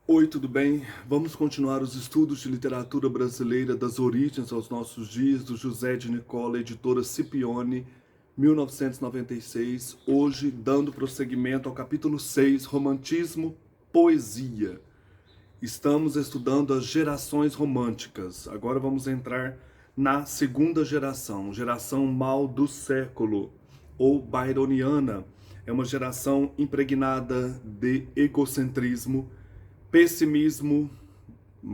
Oi, tudo bem? Vamos continuar os estudos de literatura brasileira das origens aos nossos dias, do José de Nicola, editora Scipione, 1996. Hoje, dando prosseguimento ao capítulo 6, Romantismo, Poesia. Estamos estudando as gerações românticas. Agora vamos entrar na segunda geração mal do século, ou byroniana. É uma geração impregnada de egocentrismo, pessimismo,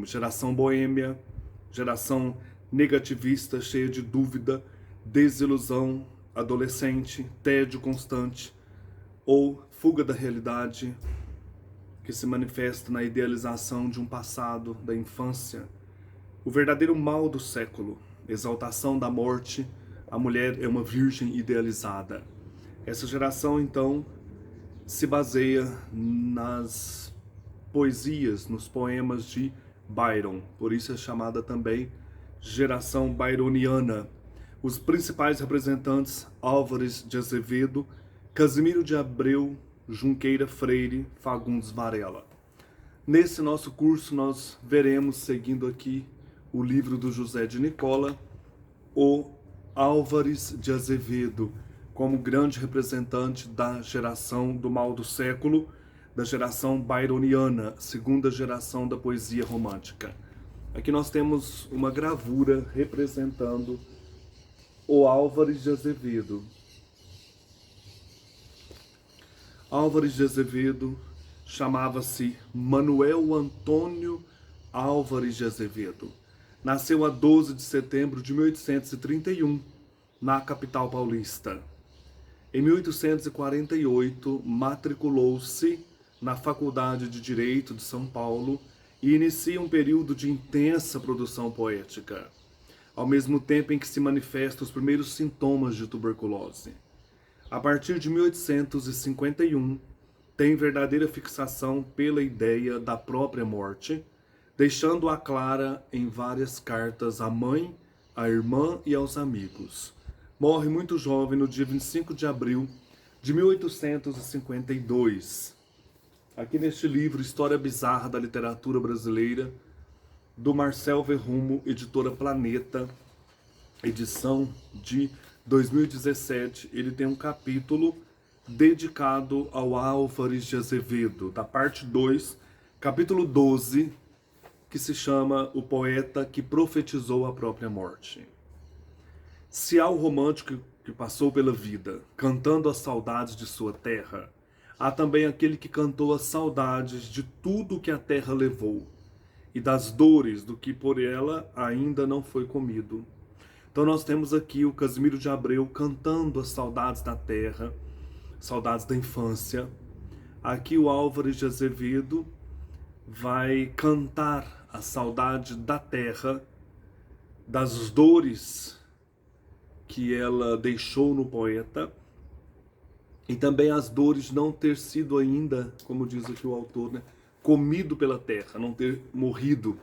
geração boêmia, geração negativista, cheia de dúvida, desilusão adolescente, tédio constante ou fuga da realidade que se manifesta na idealização de um passado, da infância. O verdadeiro mal do século, exaltação da morte, a mulher é uma virgem idealizada. Essa geração, então, se baseia nas poesias, nos poemas de Byron. Por isso é chamada também geração byroniana. Os principais representantes: Álvares de Azevedo, Casimiro de Abreu, Junqueira Freire, Fagundes Varela. Nesse nosso curso nós veremos, seguindo aqui o livro do José de Nicola, o Álvares de Azevedo, como grande representante da geração do mal do século, da geração byroniana, segunda geração da poesia romântica. Aqui nós temos uma gravura representando o Álvares de Azevedo. Álvares de Azevedo chamava-se Manuel Antônio Álvares de Azevedo. Nasceu a 12 de setembro de 1831, na capital paulista. Em 1848, matriculou-se na Faculdade de Direito de São Paulo e inicia um período de intensa produção poética, ao mesmo tempo em que se manifestam os primeiros sintomas de tuberculose. A partir de 1851, tem verdadeira fixação pela ideia da própria morte, deixando-a clara em várias cartas à mãe, à irmã e aos amigos. Morre muito jovem no dia 25 de abril de 1852. Aqui neste livro, História Bizarra da Literatura Brasileira, do Marcel Verrumo, editora Planeta, edição de 2017, ele tem um capítulo dedicado ao Álvares de Azevedo, da parte 2, capítulo 12, que se chama O Poeta que Profetizou a Própria Morte. Se há o romântico que passou pela vida, cantando as saudades de sua terra, há também aquele que cantou as saudades de tudo que a terra levou, e das dores do que por ela ainda não foi comido. Então nós temos aqui o Casimiro de Abreu cantando as saudades da terra, saudades da infância. Aqui o Álvares de Azevedo vai cantar a saudade da terra, das dores que ela deixou no poeta, e também as dores de não ter sido ainda, como diz aqui o autor, comido pela terra, não ter morrido.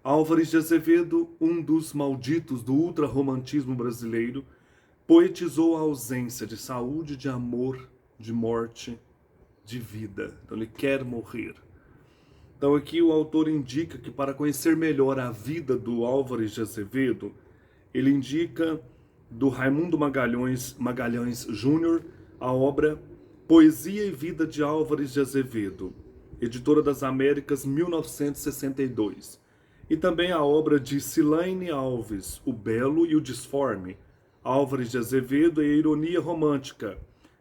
Álvares de Azevedo, um dos malditos do ultrarromantismo brasileiro, poetizou a ausência de saúde, de amor, de morte, de vida. Então ele quer morrer. Então aqui o autor indica que para conhecer melhor a vida do Álvares de Azevedo, ele indica do Raimundo Magalhães Júnior a obra Poesia e Vida de Álvares de Azevedo, Editora das Américas, 1962. E também a obra de Cilaine Alves, O Belo e o Disforme, Álvares de Azevedo e a Ironia Romântica,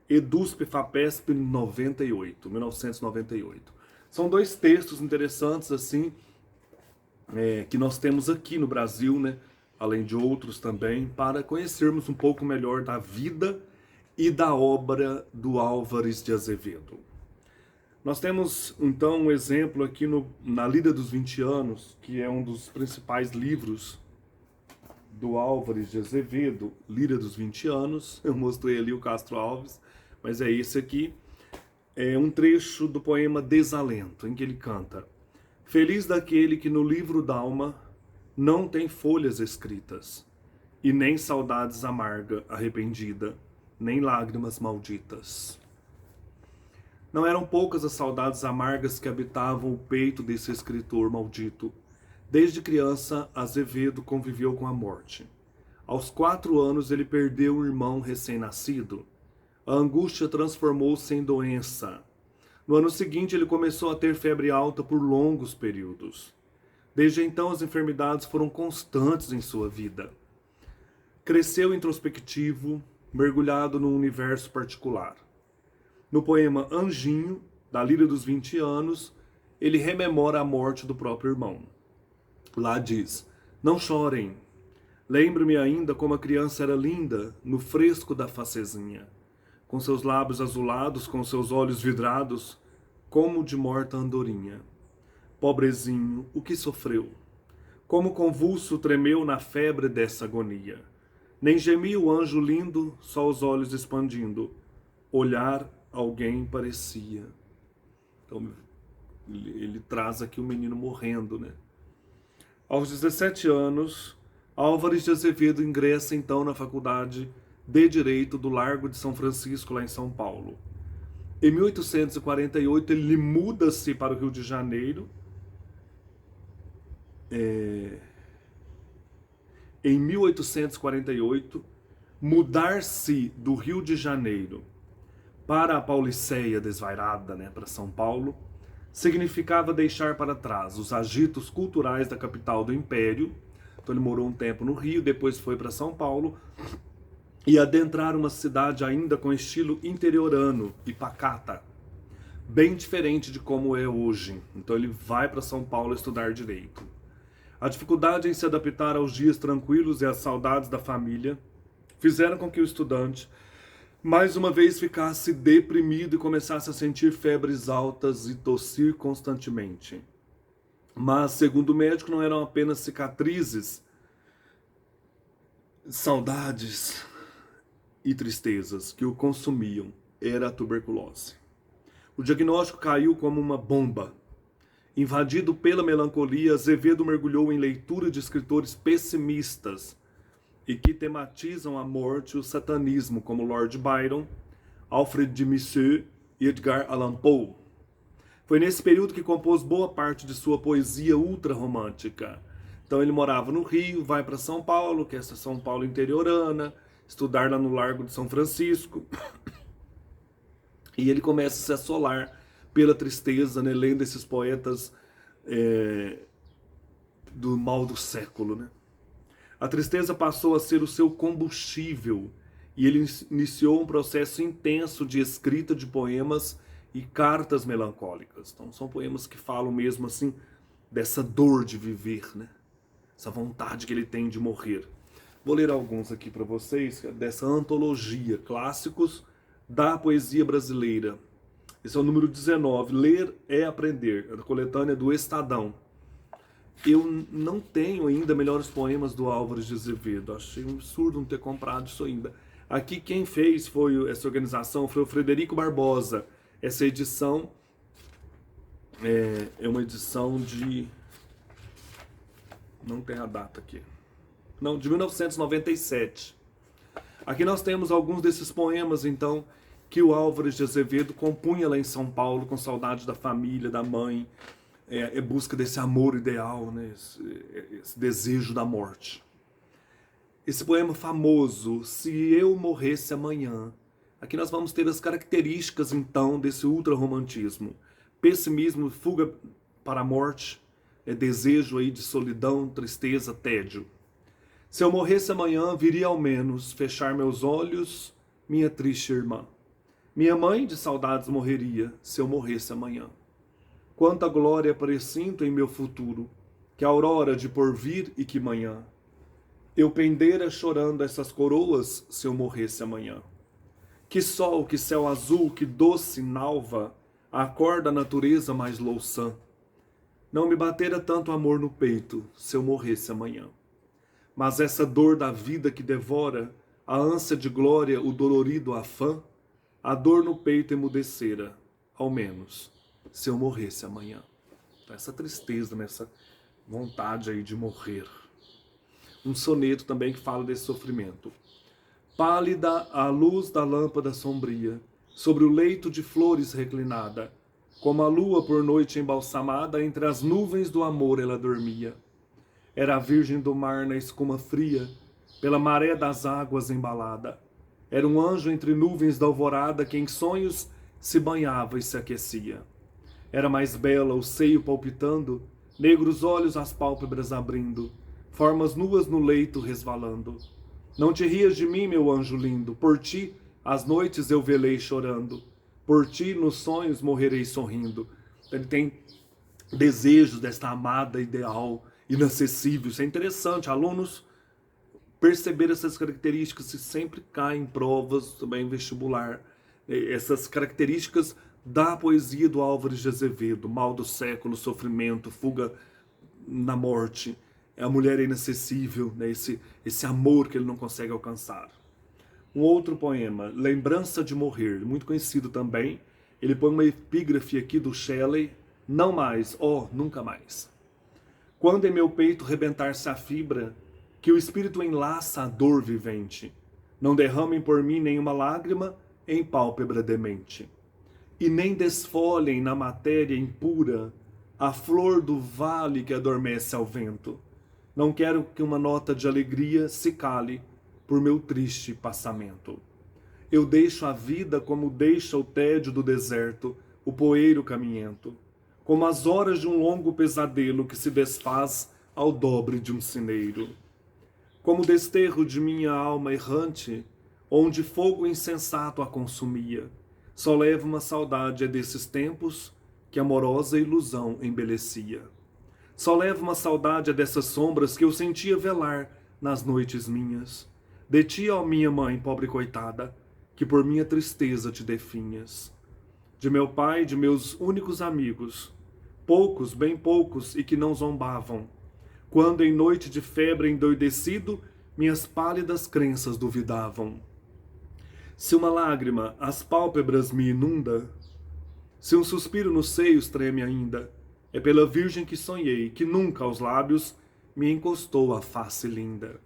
Eduspe Fapesp, 1998. São dois textos interessantes, assim, que nós temos aqui no Brasil, né? Além de outros também, para conhecermos um pouco melhor da vida e da obra do Álvares de Azevedo. Nós temos, então, um exemplo aqui na Lida dos 20 Anos, que é um dos principais livros do Álvares de Azevedo, Lida dos 20 Anos. Eu mostrei ali o Castro Alves, mas é esse aqui. É um trecho do poema Desalento, em que ele canta: Feliz daquele que no livro d'alma não tem folhas escritas, e nem saudades amarga, arrependida, nem lágrimas malditas. Não eram poucas as saudades amargas que habitavam o peito desse escritor maldito. Desde criança, Azevedo conviveu com a morte. Aos 4 anos, ele perdeu um irmão recém-nascido. A angústia transformou-se em doença. No ano seguinte, ele começou a ter febre alta por longos períodos. Desde então, as enfermidades foram constantes em sua vida. Cresceu introspectivo, mergulhado num universo particular. No poema Anjinho, da Lira dos 20 anos, ele rememora a morte do próprio irmão. Lá diz: não chorem. Lembro-me ainda como a criança era linda, no fresco da facezinha, com seus lábios azulados, com seus olhos vidrados, como de morta andorinha. Pobrezinho, o que sofreu? Como convulso tremeu na febre dessa agonia. Nem gemia o anjo lindo, só os olhos expandindo. Olhar alguém parecia. Então, ele traz aqui o menino morrendo, né? Aos 17 anos, Álvares de Azevedo ingressa então na Faculdade de Direito do Largo de São Francisco, lá em São Paulo. Em 1848, ele muda-se para o Rio de Janeiro. Em 1848, mudar-se do Rio de Janeiro para a Pauliceia desvairada, né, para São Paulo, significava deixar para trás os agitos culturais da capital do Império. Então ele morou um tempo no Rio, depois foi para São Paulo, e adentrar uma cidade ainda com estilo interiorano e pacata, bem diferente de como é hoje. Então ele vai para São Paulo estudar direito. A dificuldade em se adaptar aos dias tranquilos e às saudades da família fizeram com que o estudante mais uma vez ficasse deprimido e começasse a sentir febres altas e tossir constantemente. Mas, segundo o médico, não eram apenas cicatrizes, saudades e tristezas que o consumiam, era a tuberculose. O diagnóstico caiu como uma bomba. Invadido pela melancolia, Azevedo mergulhou em leitura de escritores pessimistas e que tematizam a morte e o satanismo, como Lord Byron, Alfred de Musset e Edgar Allan Poe. Foi nesse período que compôs boa parte de sua poesia ultra-romântica. Então ele morava no Rio, vai para São Paulo, que é essa São Paulo interiorana, estudar lá no Largo de São Francisco. E ele começa a se assolar pela tristeza, né, lendo esses poetas do mal do século, né? A tristeza passou a ser o seu combustível e ele iniciou um processo intenso de escrita de poemas e cartas melancólicas. Então são poemas que falam mesmo assim dessa dor de viver, né? Essa vontade que ele tem de morrer. Vou ler alguns aqui para vocês dessa antologia, clássicos da poesia brasileira. Esse é o número 19, Ler é Aprender, a coletânea do Estadão. Eu não tenho ainda Melhores Poemas do Álvares de Azevedo. Achei um absurdo não ter comprado isso ainda. Aqui quem fez essa organização foi o Frederico Barbosa. Essa edição é uma edição de... não tem a data aqui. Não, de 1997. Aqui nós temos alguns desses poemas, então, que o Álvares de Azevedo compunha lá em São Paulo, com saudade da família, da mãe, busca desse amor ideal, né? Esse desejo da morte. Esse poema famoso, Se Eu Morresse Amanhã. Aqui nós vamos ter as características, então, desse ultra-romantismo. Pessimismo, fuga para a morte, desejo aí de solidão, tristeza, tédio. Se eu morresse amanhã, viria ao menos fechar meus olhos, minha triste irmã. Minha mãe de saudades morreria, se eu morresse amanhã. Quanta glória presinto em meu futuro, que aurora de porvir e que manhã. Eu pendera chorando essas coroas, se eu morresse amanhã. Que sol, que céu azul, que doce nalva, acorda a natureza mais louçã. Não me batera tanto amor no peito, se eu morresse amanhã. Mas essa dor da vida que devora, a ânsia de glória, o dolorido afã, a dor no peito emudecera, ao menos, se eu morresse amanhã. Então, essa tristeza, essa vontade aí de morrer. Um soneto também que fala desse sofrimento. Pálida a luz da lâmpada sombria, sobre o leito de flores reclinada. Como a lua por noite embalsamada, entre as nuvens do amor ela dormia. Era a virgem do mar na escuma fria, pela maré das águas embalada. Era um anjo entre nuvens da alvorada que em sonhos se banhava e se aquecia. Era mais bela o seio palpitando, negros olhos as pálpebras abrindo, formas nuas no leito resvalando. Não te rias de mim, meu anjo lindo, por ti as noites eu velei chorando, por ti nos sonhos morrerei sorrindo. Ele tem desejos desta amada ideal, inacessível. Isso é interessante, alunos perceber essas características se sempre caem em provas, também em vestibular. Essas características da poesia do Álvares de Azevedo: mal do século, sofrimento, fuga na morte, a mulher inacessível, né? esse amor que ele não consegue alcançar. Um outro poema, Lembrança de Morrer, muito conhecido também. Ele põe uma epígrafe aqui do Shelley: não mais, oh, nunca mais. Quando em meu peito rebentar-se a fibra, que o espírito enlaça a dor vivente, não derramem por mim nenhuma lágrima em pálpebra demente, e nem desfolhem na matéria impura a flor do vale que adormece ao vento. Não quero que uma nota de alegria se cale por meu triste passamento. Eu deixo a vida como deixa o tédio do deserto, o poeiro caminhento, como as horas de um longo pesadelo que se desfaz ao dobre de um cineiro. Como o desterro de minha alma errante, onde fogo insensato a consumia, só levo uma saudade desses tempos que amorosa ilusão embelecia. Só levo uma saudade dessas sombras que eu sentia velar nas noites minhas. De ti, ó minha mãe, pobre coitada, que por minha tristeza te definhas. De meu pai, de meus únicos amigos, poucos, bem poucos, e que não zombavam, quando em noite de febre endoidecido, minhas pálidas crenças duvidavam. Se uma lágrima as pálpebras me inunda, se um suspiro nos seios treme ainda, é pela virgem que sonhei, que nunca aos lábios me encostou a face linda.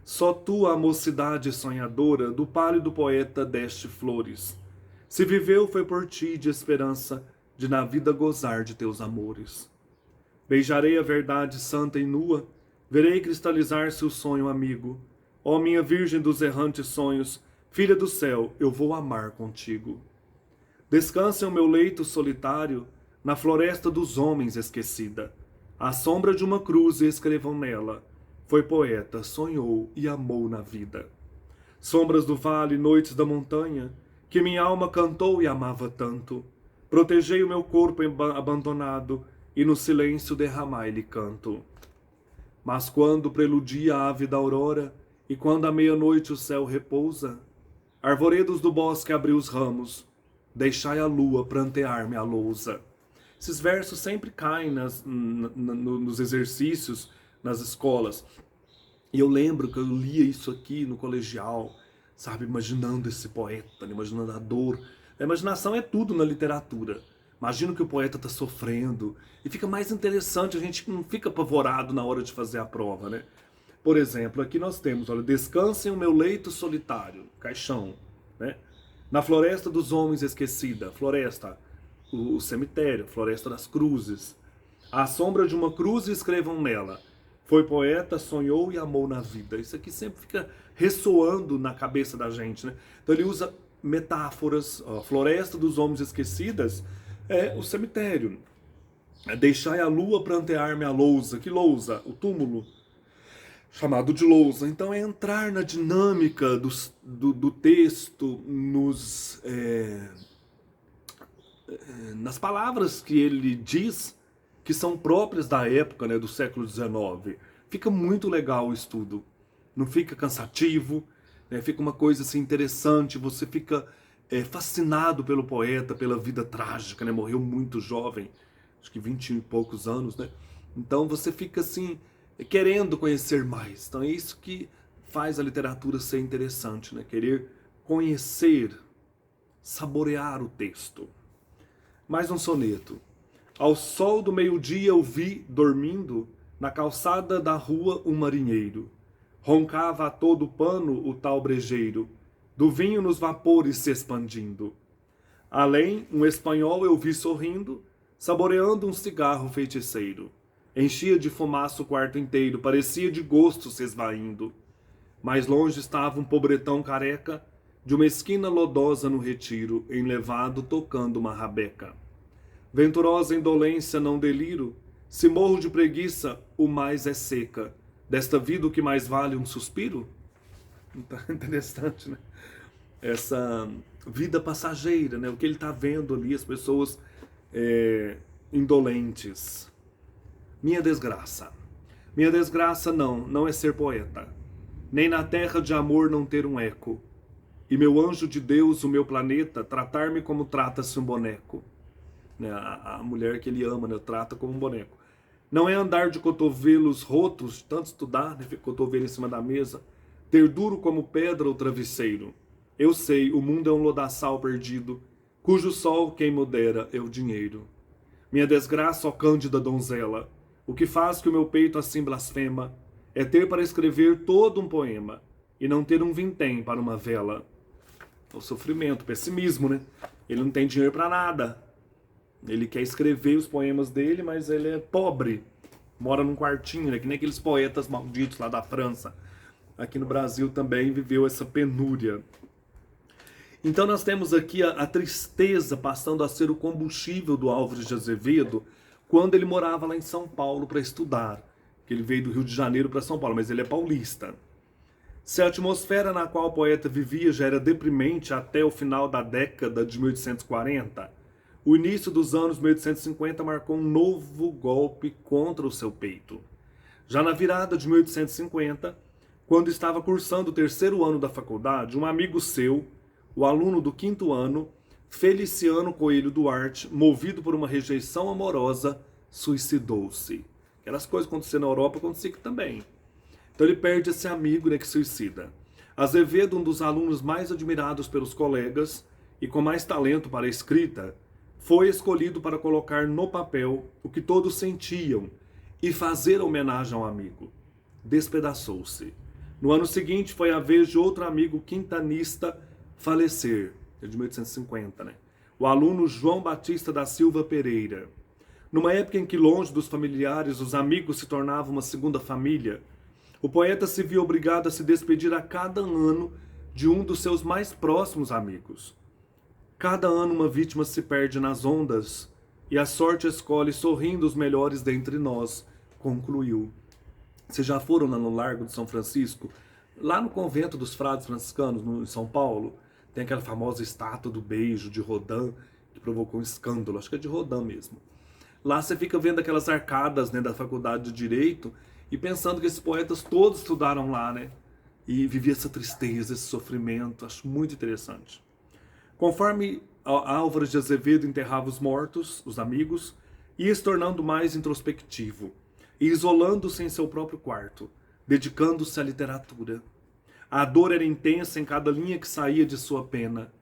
Só tu, a mocidade sonhadora, do pálido poeta deste flores. Se viveu foi por ti de esperança, de na vida gozar de teus amores. Beijarei a verdade santa e nua, verei cristalizar-se o sonho amigo. Ó minha virgem dos errantes sonhos, filha do céu, eu vou amar contigo. Descansa o meu leito solitário, na floresta dos homens esquecida. À sombra de uma cruz escrevam nela: foi poeta, sonhou e amou na vida. Sombras do vale, noites da montanha, que minha alma cantou e amava tanto. Protegei o meu corpo abandonado, e no silêncio derramai-lhe canto. Mas quando preludia a ave da aurora, e quando à meia-noite o céu repousa, arvoredos do bosque abriu os ramos, deixai a lua prantear-me a lousa. Esses versos sempre caem nos exercícios, nas escolas. E eu lembro que eu lia isso aqui no colegial, sabe, imaginando esse poeta, imaginando a dor. A imaginação é tudo na literatura. Imagina que o poeta está sofrendo. E fica mais interessante, a gente não fica apavorado na hora de fazer a prova, né? Por exemplo, aqui nós temos, olha, descansem o meu leito solitário, caixão, né? Na floresta dos homens esquecida, floresta, o cemitério, floresta das cruzes. À sombra de uma cruz escrevam nela: foi poeta, sonhou e amou na vida. Isso aqui sempre fica ressoando na cabeça da gente, né? Então ele usa metáforas. A floresta dos homens esquecidas é o cemitério. Deixai a lua prantear-me a lousa. Que lousa? O túmulo, chamado de lousa. Então é entrar na dinâmica do texto, nas palavras que ele diz, que são próprias da época, né, do século XIX. Fica muito legal o estudo. Não fica cansativo, né, fica uma coisa assim, interessante. Você fica fascinado pelo poeta, pela vida trágica, né? Morreu muito jovem, acho que 20 e poucos anos, né? Então você fica assim, querendo conhecer mais. Então é isso que faz a literatura ser interessante, né? Querer conhecer, saborear o texto. Mais um soneto. Ao sol do meio-dia eu vi, dormindo, na calçada da rua um marinheiro. Roncava a todo pano o tal brejeiro, do vinho nos vapores se expandindo. Além, um espanhol eu vi sorrindo, saboreando um cigarro feiticeiro. Enchia de fumaça o quarto inteiro, parecia de gosto se esvaindo. Mais longe estava um pobretão careca, de uma esquina lodosa no retiro, enlevado tocando uma rabeca. Venturosa indolência, não deliro, se morro de preguiça, o mais é seca. Desta vida o que mais vale um suspiro? Interessante, né? Essa vida passageira, né? O que ele está vendo ali, as pessoas indolentes. Minha desgraça. Minha desgraça não é ser poeta. Nem na terra de amor não ter um eco. E meu anjo de Deus, o meu planeta, tratar-me como trata-se um boneco. Né? A mulher que ele ama, né? Trata como um boneco. Não é andar de cotovelos rotos, tanto estudar, né? Cotovelo em cima da mesa, ter duro como pedra ou travesseiro. Eu sei, o mundo é um lodaçal perdido, cujo sol quem modera é o dinheiro. Minha desgraça, ó cândida donzela, o que faz que o meu peito assim blasfema, é ter para escrever todo um poema, e não ter um vintém para uma vela. O sofrimento, o pessimismo, né? Ele não tem dinheiro para nada. Ele quer escrever os poemas dele, mas ele é pobre. Mora num quartinho, né? Que nem aqueles poetas malditos lá da França. Aqui no Brasil também viveu essa penúria. Então nós temos aqui a tristeza passando a ser o combustível do Álvares de Azevedo quando ele morava lá em São Paulo para estudar. Que ele veio do Rio de Janeiro para São Paulo, mas ele é paulista. Se a atmosfera na qual o poeta vivia já era deprimente até o final da década de 1840, o início dos anos 1850 marcou um novo golpe contra o seu peito. Já na virada de 1850, quando estava cursando o terceiro ano da faculdade, um amigo seu, o aluno do quinto ano, Feliciano Coelho Duarte, movido por uma rejeição amorosa, suicidou-se. Aquelas coisas que aconteceram na Europa, aconteciam aqui também. Então ele perde esse amigo, né, que suicida. Azevedo, um dos alunos mais admirados pelos colegas e com mais talento para a escrita, foi escolhido para colocar no papel o que todos sentiam e fazer homenagem ao amigo. Despedaçou-se. No ano seguinte foi a vez de outro amigo quintanista falecer, de 1850, né? O aluno João Batista da Silva Pereira. Numa época em que longe dos familiares os amigos se tornavam uma segunda família, o poeta se viu obrigado a se despedir a cada ano de um dos seus mais próximos amigos. Cada ano uma vítima se perde nas ondas e a sorte escolhe sorrindo os melhores dentre nós, concluiu. Vocês já foram lá no Largo de São Francisco? Lá no convento dos frades franciscanos, em São Paulo, tem aquela famosa estátua do beijo de Rodin, que provocou um escândalo, acho que é de Rodin mesmo. Lá você fica vendo aquelas arcadas, né, da faculdade de Direito e pensando que esses poetas todos estudaram lá, né? E vivia essa tristeza, esse sofrimento, acho muito interessante. Conforme Álvares de Azevedo enterrava os mortos, os amigos, ia se tornando mais introspectivo e isolando-se em seu próprio quarto, dedicando-se à literatura. A dor era intensa em cada linha que saía de sua pena.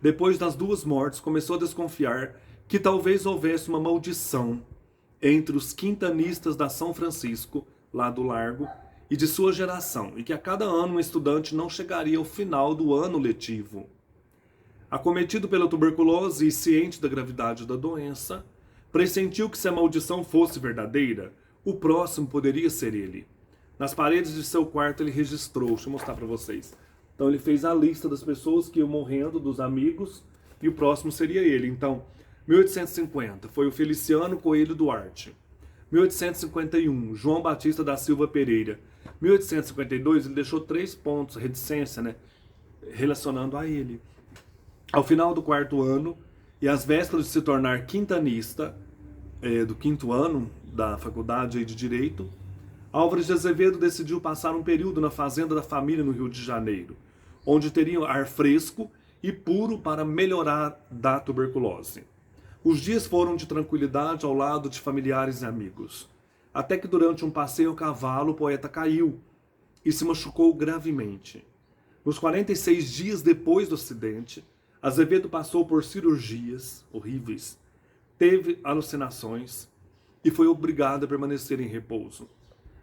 Depois das duas mortes, começou a desconfiar que talvez houvesse uma maldição entre os quintanistas da São Francisco, lá do Largo, e de sua geração, e que a cada ano um estudante não chegaria ao final do ano letivo. Acometido pela tuberculose e ciente da gravidade da doença, pressentiu que se a maldição fosse verdadeira, o próximo poderia ser ele. Nas paredes de seu quarto ele registrou, deixa eu mostrar para vocês. Então ele fez a lista das pessoas que iam morrendo, dos amigos, e o próximo seria ele. Então, 1850 foi o Feliciano Coelho Duarte. 1851, João Batista da Silva Pereira. 1852 ele deixou 3 pontos, reticência, né, relacionando a ele. Ao final do quarto ano, e às vésperas de se tornar quintanista do quinto ano da faculdade de Direito, Álvares de Azevedo decidiu passar um período na fazenda da família no Rio de Janeiro, onde teria ar fresco e puro para melhorar da tuberculose. Os dias foram de tranquilidade ao lado de familiares e amigos, até que durante um passeio a cavalo o poeta caiu e se machucou gravemente. Nos 46 dias depois do acidente, Azevedo passou por cirurgias horríveis, teve alucinações e foi obrigado a permanecer em repouso.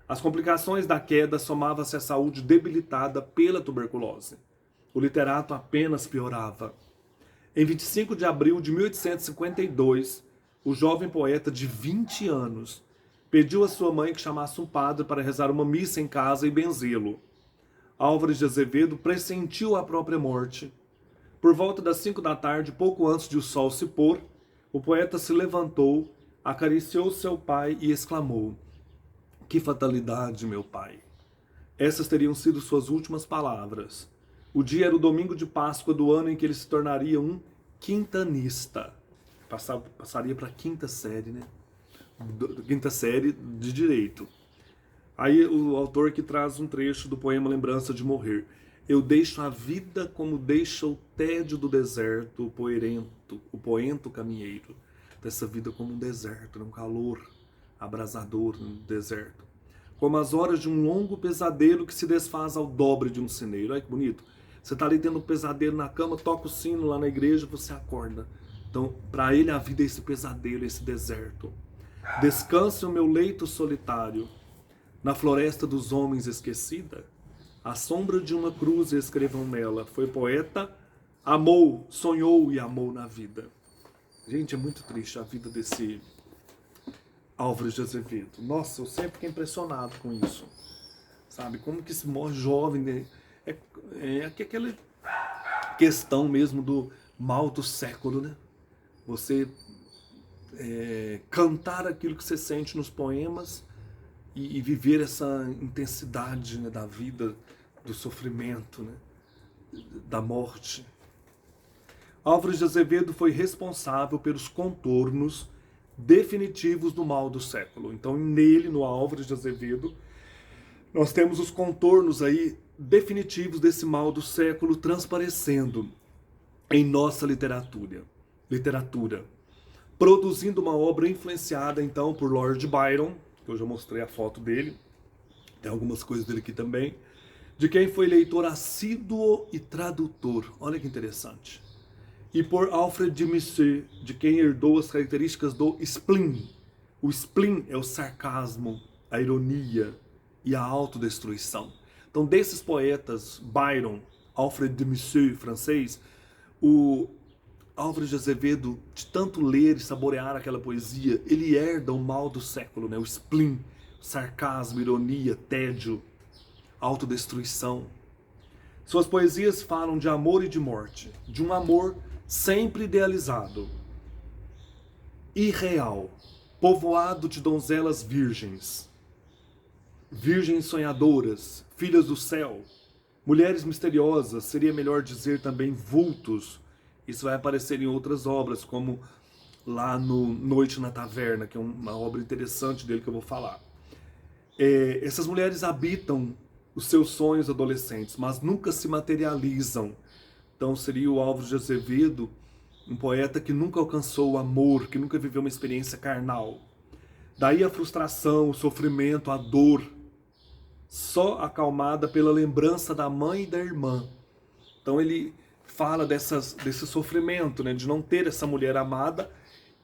As complicações da queda somavam-se à saúde debilitada pela tuberculose. O literato apenas piorava. Em 25 de abril de 1852, o jovem poeta de 20 anos pediu à sua mãe que chamasse um padre para rezar uma missa em casa e benzê-lo. Álvares de Azevedo pressentiu a própria morte. Por volta das 5 da tarde, pouco antes de o sol se pôr, o poeta se levantou, acariciou seu pai e exclamou: "Que fatalidade, meu pai!" Essas teriam sido suas últimas palavras. O dia era o domingo de Páscoa do ano em que ele se tornaria um quintanista. Passaria para a quinta série, né? Quinta série de Direito. Aí o autor que traz um trecho do poema Lembrança de Morrer. Eu deixo a vida como deixa o tédio do deserto, o poento caminheiro. Dessa vida como um deserto, um calor abrasador no deserto. Como as horas de um longo pesadelo que se desfaz ao dobre de um sineiro. Olha que bonito. Você está ali tendo um pesadelo na cama, toca o sino lá na igreja, você acorda. Então, para ele a vida é esse pesadelo, esse deserto. Descanse o meu leito solitário, na floresta dos homens esquecida. À sombra de uma cruz escrevam nela. Foi poeta, amou, sonhou e amou na vida. Gente, é muito triste a vida desse Álvares de Azevedo. Nossa, eu sempre fiquei impressionado com isso. Sabe, como que se morre jovem, né? É aquela questão mesmo do mal do século, né? Você cantar aquilo que você sente nos poemas e viver essa intensidade, né, da vida, do sofrimento, né, da morte. Álvares de Azevedo foi responsável pelos contornos definitivos do mal do século. Então, nele, no Álvares de Azevedo, nós temos os contornos aí definitivos desse mal do século transparecendo em nossa literatura, produzindo uma obra influenciada então por Lord Byron, que eu já mostrei a foto dele, tem algumas coisas dele aqui também, de quem foi leitor assíduo e tradutor, olha que interessante, e por Alfred de Musset, de quem herdou as características do spleen. O spleen é o sarcasmo, a ironia e a autodestruição. Então, desses poetas, Byron, Alfred de Musset, francês, o Álvares de Azevedo, de tanto ler e saborear aquela poesia, ele herda o mal do século, né? O spleen, sarcasmo, ironia, tédio, autodestruição. Suas poesias falam de amor e de morte, de um amor sempre idealizado, irreal, povoado de donzelas virgens, virgens sonhadoras, filhas do céu, mulheres misteriosas, seria melhor dizer também vultos. Isso vai aparecer em outras obras, como lá no Noite na Taverna, que é uma obra interessante dele que eu vou falar. Essas mulheres habitam os seus sonhos adolescentes, mas nunca se materializam. Então seria o Álvares de Azevedo, um poeta que nunca alcançou o amor, que nunca viveu uma experiência carnal. Daí a frustração, o sofrimento, a dor, só acalmada pela lembrança da mãe e da irmã. Então ele fala desse sofrimento, né, de não ter essa mulher amada,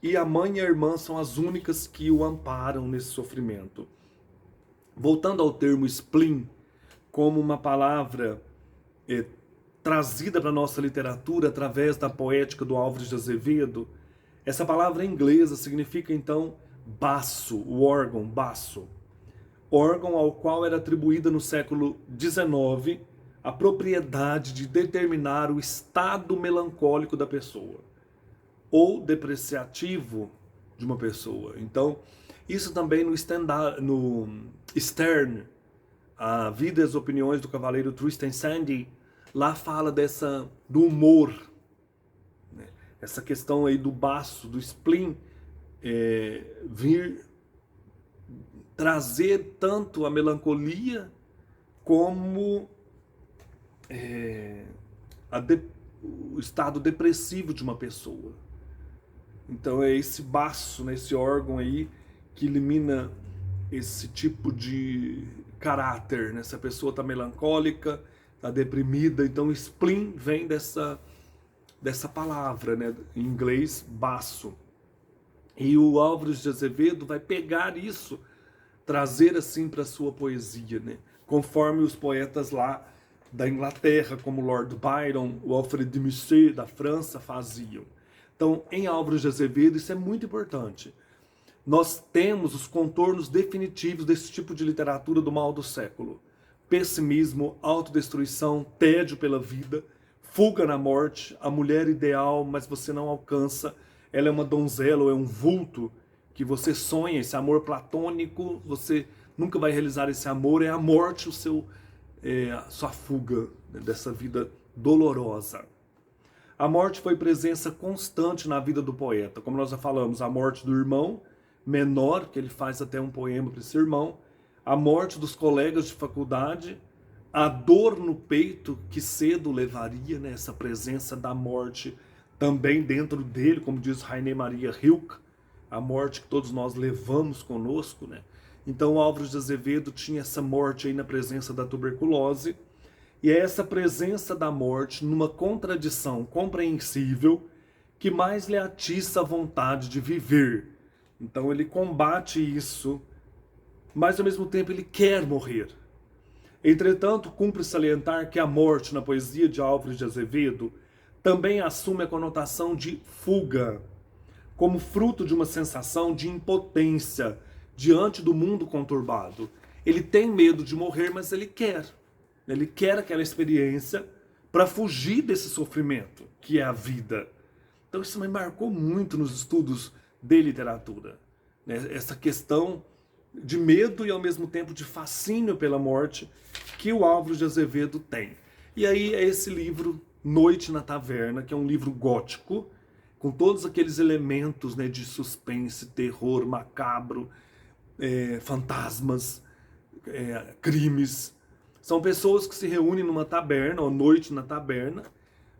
e a mãe e a irmã são as únicas que o amparam nesse sofrimento. Voltando ao termo spleen, como uma palavra trazida para a nossa literatura através da poética do Álvares de Azevedo, essa palavra inglesa significa então baço, o órgão, baço. Órgão ao qual era atribuída no século XIX a propriedade de determinar o estado melancólico da pessoa, ou depreciativo de uma pessoa. Então, isso também no Stern, A Vida e as Opiniões do Cavaleiro Tristan Sandy, lá fala do humor, né? Essa questão aí do baço, do spleen, vir trazer tanto a melancolia como o estado depressivo de uma pessoa. Então é esse baço, né, esse órgão aí que elimina esse tipo de caráter, né? Se a pessoa está melancólica, está deprimida, então o spleen vem dessa palavra, né, em inglês, baço. E o Álvares de Azevedo vai pegar isso, trazer assim para a sua poesia, né? Conforme os poetas lá da Inglaterra, como Lord Byron, o Alfred de Musset da França faziam. Então, em Álvares de Azevedo, isso é muito importante. Nós temos os contornos definitivos desse tipo de literatura do mal do século. Pessimismo, autodestruição, tédio pela vida, fuga na morte, a mulher ideal, mas você não alcança. Ela é uma donzela ou é um vulto que você sonha, esse amor platônico, você nunca vai realizar esse amor, é a morte a sua fuga, né, dessa vida dolorosa. A morte foi presença constante na vida do poeta. Como nós já falamos, a morte do irmão menor, que ele faz até um poema para esse irmão, a morte dos colegas de faculdade, a dor no peito que cedo levaria, né, essa presença da morte também dentro dele, como diz Rainer Maria Rilke, a morte que todos nós levamos conosco, né? Então Álvares de Azevedo tinha essa morte aí na presença da tuberculose, e é essa presença da morte numa contradição compreensível que mais lhe atiça a vontade de viver. Então ele combate isso, mas ao mesmo tempo ele quer morrer. Entretanto, cumpre salientar que a morte na poesia de Álvares de Azevedo também assume a conotação de fuga, como fruto de uma sensação de impotência diante do mundo conturbado. Ele tem medo de morrer, mas ele quer. Ele quer aquela experiência para fugir desse sofrimento, que é a vida. Então isso me marcou muito nos estudos de literatura, né? Essa questão de medo e ao mesmo tempo de fascínio pela morte que o Álvares de Azevedo tem. E aí é esse livro, Noite na Taverna, que é um livro gótico, com todos aqueles elementos, né, de suspense, terror, macabro, fantasmas, crimes. São pessoas que se reúnem numa taberna, ou noite na taberna,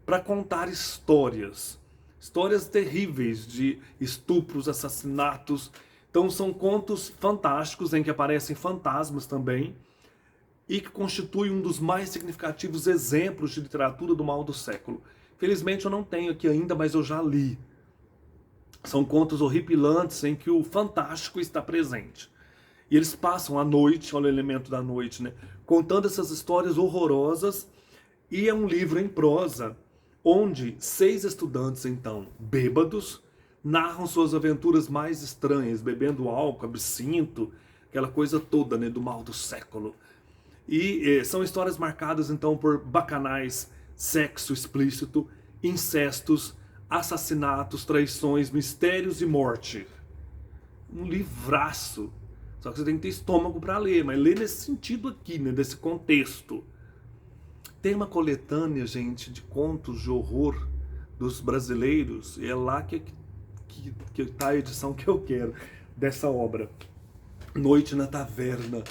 para contar histórias. Histórias terríveis de estupros, assassinatos. Então são contos fantásticos em que aparecem fantasmas também e que constituem um dos mais significativos exemplos de literatura do mal do século. Felizmente eu não tenho aqui ainda, mas eu já li. São contos horripilantes em que o fantástico está presente. E eles passam a noite, olha o elemento da noite, né? Contando essas histórias horrorosas. E é um livro em prosa, onde 6 estudantes, então, bêbados, narram suas aventuras mais estranhas, bebendo álcool, absinto, aquela coisa toda, né, do mal do século. E são histórias marcadas, então, por bacanais, sexo explícito, incestos, assassinatos, traições, mistérios e morte. Um livraço. Só que você tem que ter estômago para ler, mas ler nesse sentido aqui, né, desse contexto. Tem uma coletânea, gente, de contos de horror dos brasileiros, e é lá que tá a edição que eu quero dessa obra. Noite na Taverna,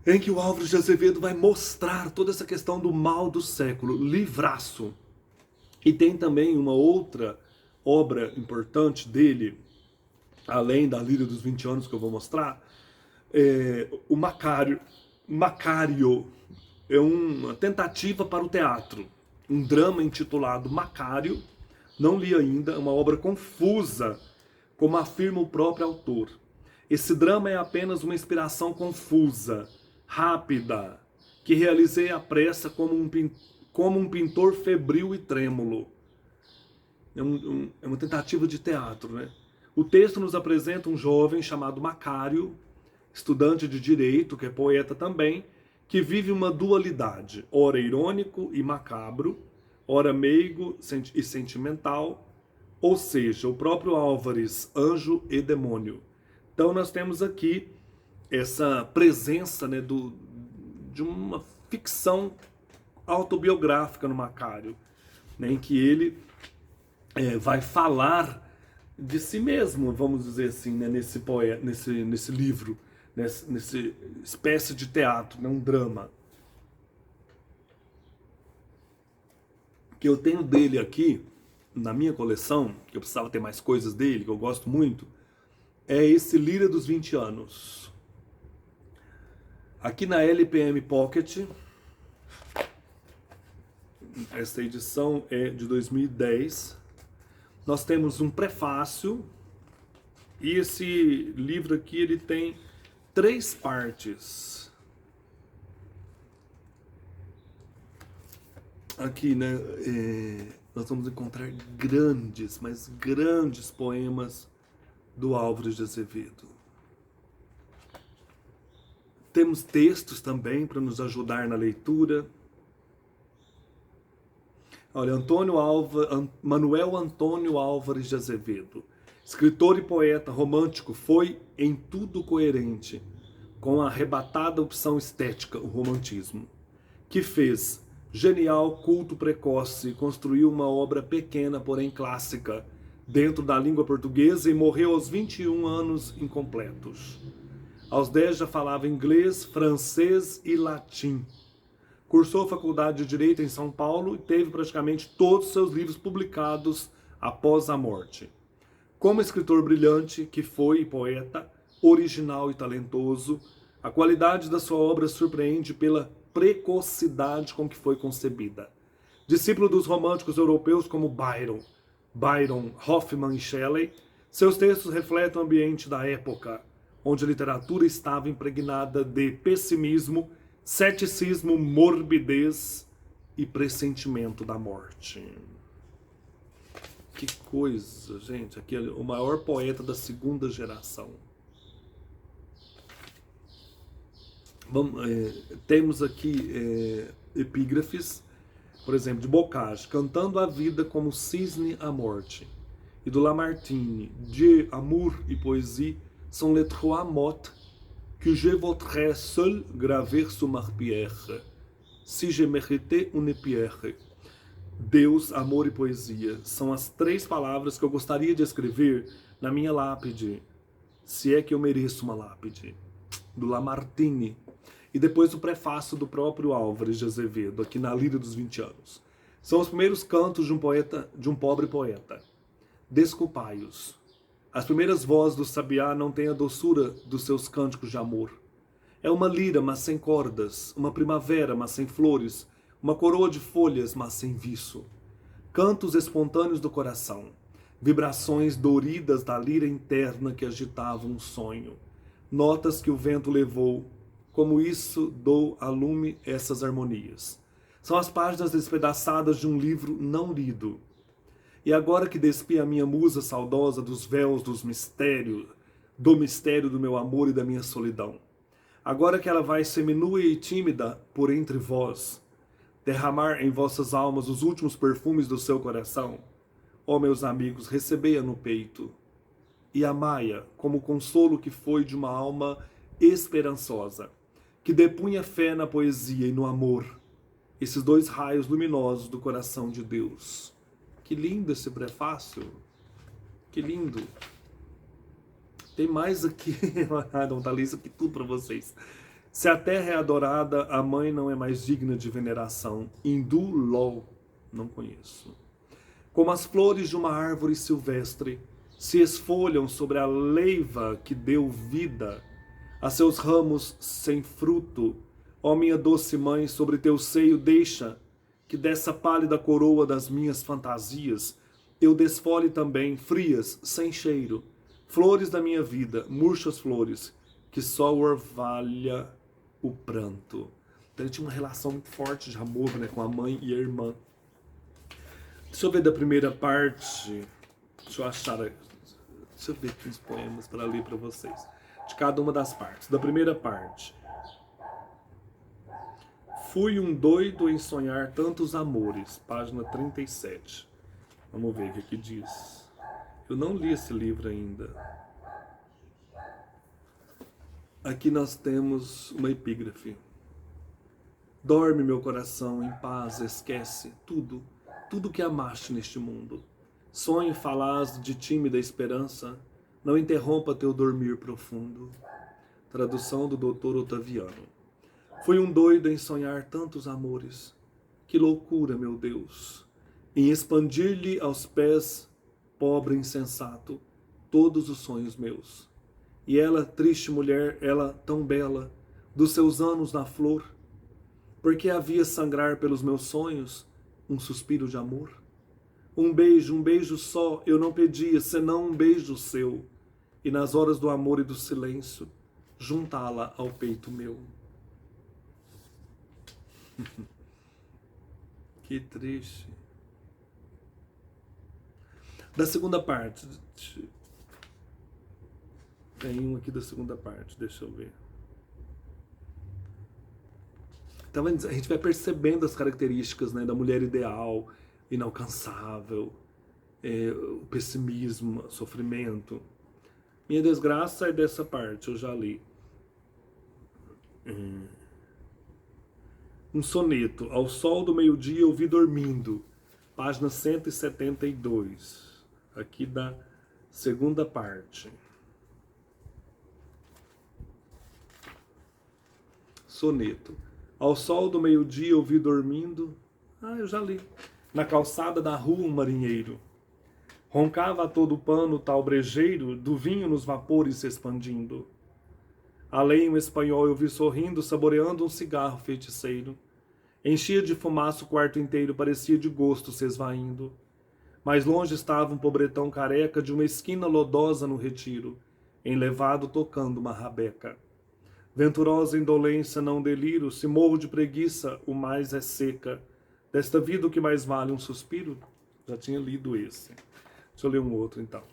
em que o Álvares de Azevedo vai mostrar toda essa questão do mal do século, livraço. E tem também uma outra obra importante dele, além da Líria dos 20 anos que eu vou mostrar, o Macário. Macário é uma tentativa para o teatro, um drama intitulado Macário, não li ainda, é uma obra confusa, como afirma o próprio autor. Esse drama é apenas uma inspiração confusa, rápida, que realizei à pressa como um pintor febril e trêmulo. É uma tentativa de teatro, né? O texto nos apresenta um jovem chamado Macário, estudante de direito, que é poeta também, que vive uma dualidade, ora irônico e macabro, ora meigo e sentimental, ou seja, o próprio Álvares, anjo e demônio. Então nós temos aqui essa presença, né, de uma ficção autobiográfica no Macário, né, em que ele vai falar de si mesmo, vamos dizer assim, né, nesse livro, nessa espécie de teatro, né, um drama. Que eu tenho dele aqui, na minha coleção, que eu precisava ter mais coisas dele, que eu gosto muito, é esse Líria dos 20 anos. Aqui na LPM Pocket, essa edição é de 2010, nós temos um prefácio, e esse livro aqui ele tem 3 partes. aqui, né, nós vamos encontrar grandes, mas grandes poemas do Álvares de Azevedo. Temos textos também para nos ajudar na leitura. Olha, Manuel Antônio Álvares de Azevedo, escritor e poeta romântico, foi em tudo coerente com a arrebatada opção estética, o romantismo, que fez genial culto precoce, construiu uma obra pequena, porém clássica, dentro da língua portuguesa e morreu aos 21 anos incompletos. Aos 10 já falava inglês, francês e latim. Cursou a Faculdade de Direito em São Paulo e teve praticamente todos os seus livros publicados após a morte. Como escritor brilhante que foi e poeta, original e talentoso, a qualidade da sua obra surpreende pela precocidade com que foi concebida. Discípulo dos românticos europeus como Byron, Hoffmann e Shelley, seus textos refletem o ambiente da época, onde a literatura estava impregnada de pessimismo, ceticismo, morbidez e pressentimento da morte. Que coisa, gente. Aqui é o maior poeta da segunda geração. Temos aqui epígrafes, por exemplo, de Bocage, cantando a vida como cisne à morte. E do Lamartine, de amour e poésie sont les trois mots que je voudrais seul graver sur ma pierre, si je méritais une pierre. Deus, amor e poesia são as 3 palavras que eu gostaria de escrever na minha lápide, se é que eu mereço uma lápide, do Lamartine. E depois o prefácio do próprio Álvares de Azevedo, aqui na Líria dos 20 anos. São os primeiros cantos de um pobre poeta. Desculpai-os. As primeiras vozes do sabiá não têm a doçura dos seus cânticos de amor. É uma lira, mas sem cordas, uma primavera, mas sem flores, uma coroa de folhas, mas sem viço. Cantos espontâneos do coração, vibrações doridas da lira interna que agitavam um sonho, notas que o vento levou, como isso dou a lume essas harmonias. São as páginas despedaçadas de um livro não lido. E agora que despi a minha musa saudosa dos véus do mistério do meu amor e da minha solidão, agora que ela vai seminua e tímida por entre vós, derramar em vossas almas os últimos perfumes do seu coração, ó meus amigos, recebei-a no peito e amai-a como o consolo que foi de uma alma esperançosa, que depunha fé na poesia e no amor, esses 2 raios luminosos do coração de Deus. Que lindo esse prefácio. Que lindo. Tem mais aqui. Não, tá listo aqui tudo para vocês. Se a terra é adorada, a mãe não é mais digna de veneração. Hindu Law. Não conheço. Como as flores de uma árvore silvestre se esfolham sobre a leiva que deu vida a seus ramos sem fruto, ó minha doce mãe, sobre teu seio deixa que dessa pálida coroa das minhas fantasias eu desfole também, frias, sem cheiro, flores da minha vida, murchas flores, que só orvalha o pranto. Então ele tinha uma relação muito forte de amor, né, com a mãe e a irmã. Deixa eu ver da primeira parte. Deixa eu achar. Deixa eu ver aqui uns poemas para ler para vocês. De cada uma das partes. Da primeira parte. Fui um doido em sonhar tantos amores. Página 37. Vamos ver o que diz. Eu não li esse livro ainda. Aqui nós temos uma epígrafe. Dorme, meu coração, em paz, esquece tudo, tudo que amaste neste mundo. Sonho falaz de tímida esperança, não interrompa teu dormir profundo. Tradução do Dr. Otaviano. Fui um doido em sonhar tantos amores. Que loucura, meu Deus, em expandir-lhe aos pés, pobre insensato, todos os sonhos meus. E ela, triste mulher, ela tão bela, dos seus anos na flor, porque havia sangrar pelos meus sonhos um suspiro de amor? Um beijo só eu não pedia, senão um beijo seu, e nas horas do amor e do silêncio, juntá-la ao peito meu. Que triste. Da segunda parte. Tem um aqui da segunda parte, deixa eu ver. Então a gente vai percebendo as características, né, da mulher ideal, inalcançável, o pessimismo, o sofrimento. Minha desgraça é dessa parte, eu já li. Um soneto. Ao sol do meio-dia eu vi dormindo. Página 172. Aqui da segunda parte. Soneto. Ao sol do meio-dia eu vi dormindo. Eu já li. Na calçada da rua um marinheiro. Roncava a todo pano tal brejeiro, do vinho nos vapores se expandindo. Além um espanhol eu vi sorrindo, saboreando um cigarro feiticeiro. Enchia de fumaça o quarto inteiro, parecia de gosto se esvaindo. Mais longe estava um pobretão careca de uma esquina lodosa no retiro, enlevado tocando uma rabeca. Venturosa indolência, não deliro, se morro de preguiça, o mais é seca. Desta vida o que mais vale um suspiro? Já tinha lido esse. Deixa eu ler um outro então.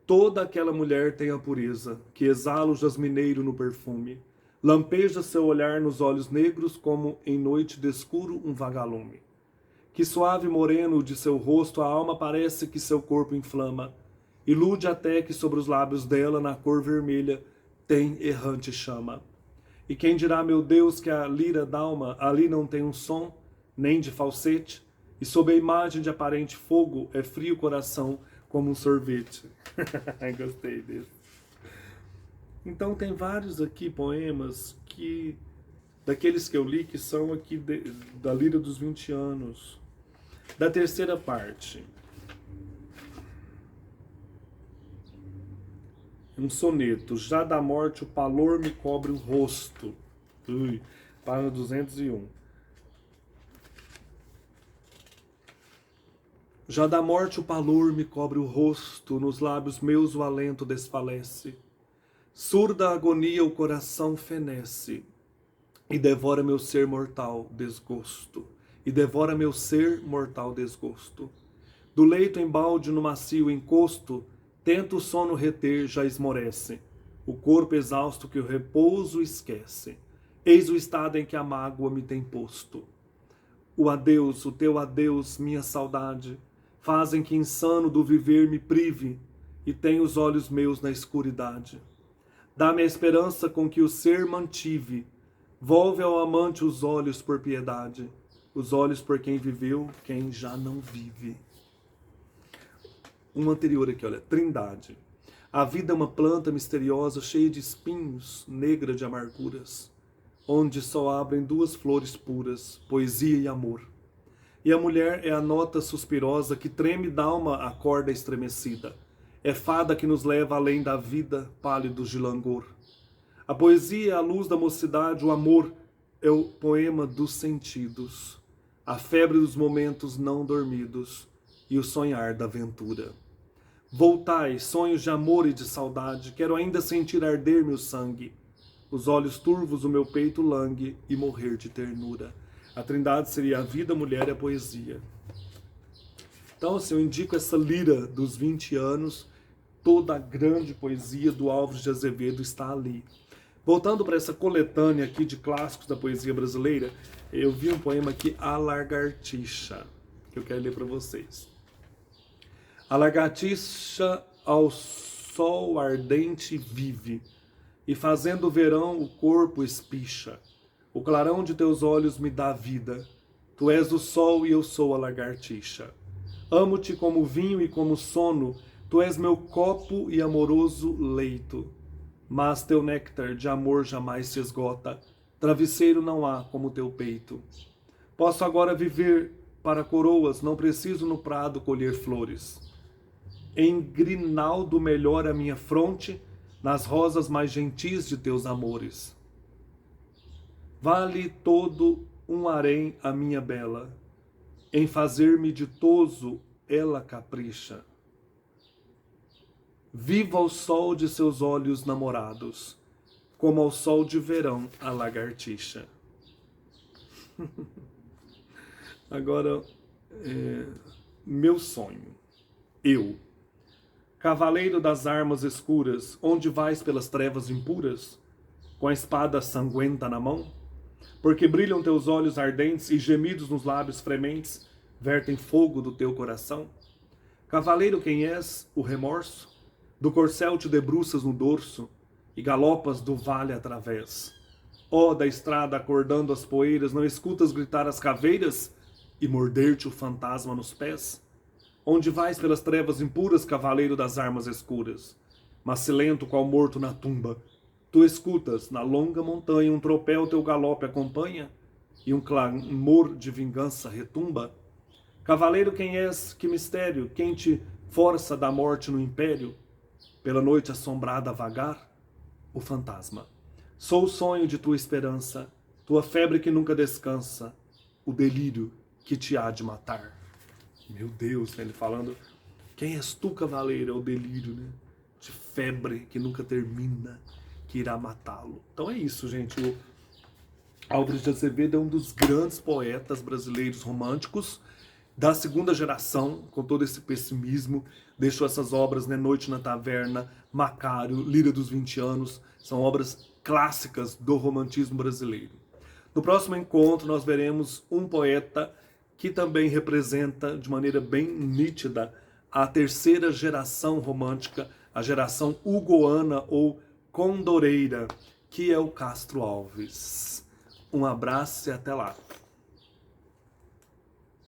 Toda aquela mulher tem a pureza, que exala o jasmineiro no perfume. Lampeja seu olhar nos olhos negros, como em noite de escuro um vagalume. Que suave moreno de seu rosto a alma parece que seu corpo inflama. Ilude até que sobre os lábios dela, na cor vermelha, tem errante chama. E quem dirá, meu Deus, que a lira d'alma ali não tem um som, nem de falsete, e sob a imagem de aparente fogo é frio o coração como um sorvete. Gostei desse. Então tem vários aqui poemas que daqueles que eu li que são aqui da Lira dos 20 anos. Da terceira parte. Um soneto. Já da morte o palor me cobre o rosto. Página 201. Já da morte o palor me cobre o rosto, nos lábios meus o alento desfalece. Surda agonia o coração fenece, e devora meu ser mortal desgosto. E devora meu ser mortal desgosto. Do leito embalde no macio encosto, tento o sono reter, já esmorece. O corpo exausto que o repouso esquece. Eis o estado em que a mágoa me tem posto. O adeus, o teu adeus, minha saudade, fazem que insano do viver me prive, e tenho os olhos meus na escuridade. Dá-me a esperança com que o ser mantive, volve ao amante os olhos por piedade, os olhos por quem viveu, quem já não vive. Um anterior aqui, olha, Trindade. A vida é uma planta misteriosa, cheia de espinhos, negra de amarguras, onde só abrem duas flores puras, poesia e amor. E a mulher é a nota suspirosa que treme d'alma a corda estremecida. É fada que nos leva além da vida, pálidos de langor. A poesia é a luz da mocidade, o amor é o poema dos sentidos, a febre dos momentos não dormidos e o sonhar da aventura. Voltai, sonhos de amor e de saudade, quero ainda sentir arder meu sangue, os olhos turvos o meu peito langue e morrer de ternura. A trindade seria a vida, a mulher e a poesia. Então, assim, eu indico essa Lira dos 20 anos, toda a grande poesia do Álvares de Azevedo está ali. Voltando para essa coletânea aqui de clássicos da poesia brasileira, eu vi um poema aqui, A Lagartixa, que eu quero ler para vocês. A lagartixa ao sol ardente vive, e fazendo o verão o corpo espicha. O clarão de teus olhos me dá vida. Tu és o sol e eu sou a lagartixa. Amo-te como vinho e como sono. Tu és meu copo e amoroso leito. Mas teu néctar de amor jamais se esgota. Travesseiro não há como teu peito. Posso agora viver para coroas. Não preciso no prado colher flores. Em grinaldo melhor a minha fronte, nas rosas mais gentis de teus amores. Vale todo um harém a minha bela, em fazer-me ditoso ela capricha. Viva ao sol de seus olhos namorados, como ao sol de verão a lagartixa. Agora, meu sonho. Eu, cavaleiro das armas escuras, onde vais pelas trevas impuras, com a espada sanguenta na mão? Porque brilham teus olhos ardentes e gemidos nos lábios frementes vertem fogo do teu coração? Cavaleiro quem és, o remorso? Do corcel te debruças no dorso e galopas do vale através. Ó, da estrada acordando as poeiras, não escutas gritar as caveiras e morder-te o fantasma nos pés? Onde vais pelas trevas impuras, cavaleiro das armas escuras? Macilento qual morto na tumba, tu escutas, na longa montanha, um tropel teu galope acompanha e um clamor de vingança retumba? Cavaleiro quem és, que mistério, quem te força da morte no império? Pela noite assombrada a vagar? O fantasma. Sou o sonho de tua esperança, tua febre que nunca descansa, o delírio que te há de matar. Meu Deus, né? Ele falando, quem és tu, cavaleiro? É o delírio, né? De febre que nunca termina, que irá matá-lo. Então é isso, gente. O Álvares de Azevedo é um dos grandes poetas brasileiros românticos da segunda geração, com todo esse pessimismo. Deixou essas obras, né? Noite na Taverna, Macário, Líria dos 20 Anos, são obras clássicas do romantismo brasileiro. No próximo encontro nós veremos um poeta que também representa de maneira bem nítida a terceira geração romântica, a geração hugoana ou condoreira, que é o Castro Alves. Um abraço e até lá.